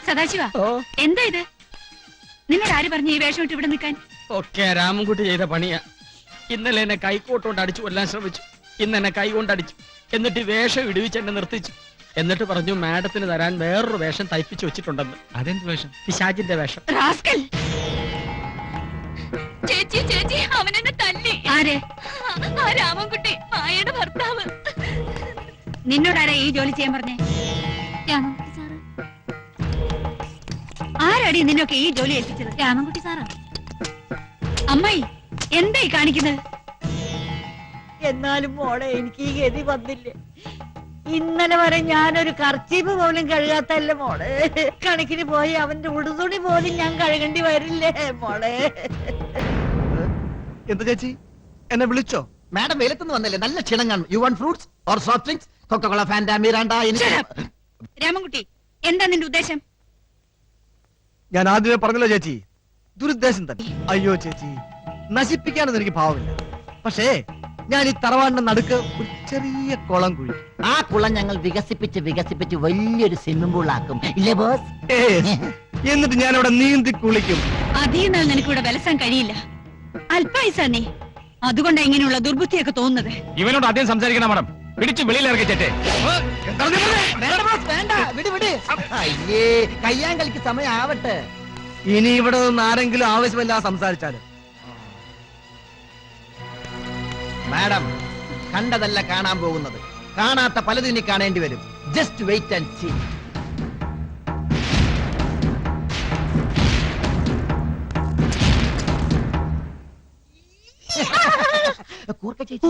സദാശിവ, എന്താ ഇത്? നിന്നോട് ആര് പറഞ്ഞു ഈ വേഷം ഇട്ട് ഇവിടെ നിൽക്കാൻ? ഒക്കെ രാമൻകുട്ടി ചെയ്ത പണിയാ. ഇന്നലെ എന്നെ കൈക്കോട്ടുകൊണ്ട് അടിച്ചു കൊല്ലാൻ ശ്രമിച്ചു, ഇന്ന് എന്നെ കൈ കൊണ്ടടിച്ചു. എന്നിട്ട് വേഷം ഇടിവിച്ച് എന്നെ നിർത്തിച്ചു. എന്നിട്ട് പറഞ്ഞു മാഡത്തിന് തരാൻ വേറൊരു വേഷം തയ്പ്പിച്ചു വെച്ചിട്ടുണ്ടെന്ന്. അതെന്ത് വേഷം? പിശാചിന്റെ വേഷം. ചേച്ചി ചേച്ചി, അവനെന്നെ തല്ലി. ആര്? ആ രാമൻകുട്ടി, മായയുടെ ഭർത്താവ്. നിന്നോടാരാ ഈ ജോലി ചെയ്യാൻ പറഞ്ഞേ? രാമൻകുട്ടി സാറ്. ആരാടി നിന്നൊക്കെ ഈ ജോലി ഏൽപ്പിച്ചത്? രാമൻകുട്ടി സാറാ. അമ്മായി, എന്തായി കാണിക്കുന്നത്? എന്നാലും മോളെ, എനിക്ക് ഈ ഗതി വന്നില്ലേ. ഇന്നലെ വരെ ഞാനൊരു കർച്ചീപ്പ് പോലും കഴുകാത്തല്ല മോളെ. കണക്കിന് പോയി അവന്റെ ഉടുതുണി പോലും ഞാൻ കഴുകേണ്ടി വരില്ലേ മോളെ? എന്താ ചേച്ചി, എന്നെ വിളിച്ചോ? മാഡം വെയിലത്തുനിന്ന് വന്നല്ലേ, നല്ല ക്ഷീണം കാണും. You want fruits or soft drinks? Coca Cola, Fanta, Mirinda. Ramankutty, എന്താ നിന്റെ ഉദ്ദേശം? ഞാൻ ആദ്യമേ പറഞ്ഞല്ലോ ചേച്ചി, ദുരുദ്ദേശം തന്നെ. അയ്യോ ചേച്ചി, നശിപ്പിക്കാനൊന്നും എനിക്ക് ഭാവമില്ല. പക്ഷേ ഞാൻ ഈ തറവാടിന്റെ നടുക്ക് ഒരു ചെറിയ കുളം കുഴി. ആ കുളം ഞങ്ങൾ വികസിപ്പിച്ച് വികസിപ്പിച്ച് വലിയൊരു സ്വിമ്മിംഗ് പൂൾ ആക്കും, ഇല്ലേ ബോസ്? എന്നിട്ട് ഞാൻ അവിടെ നീന്തി കുളിക്കും. അധികം നാൾ നിനക്ക് ഇവിടെ വിലസാൻ കഴിയില്ല. അല്പായുസ നീ, അതുകൊണ്ടാ ഇങ്ങനെയുള്ള ദുർബുദ്ധിയൊക്കെ തോന്നുന്നത്. ഇവനോട് ആദ്യം സംസാരിക്കണം മാഡം. പിടിച്ചു വെളിയിൽ ഇറക്കി ചേട്ടെ. വേണ്ട, വിട് വിട്. അയ്യേ, കയ്യാങ്കളിക്ക് സമയം ആവട്ടെ. ഇനി ഇവിടെ നിന്ന് ആരെങ്കിലും ആവശ്യമില്ല സംസാരിച്ചാലും. മാഡം, കണ്ടതല്ല കാണാൻ പോകുന്നത്. കാണാത്ത പലതും ഇനി കാണേണ്ടി വരും. Just wait and see. കൂർക്ക ചേച്ചി.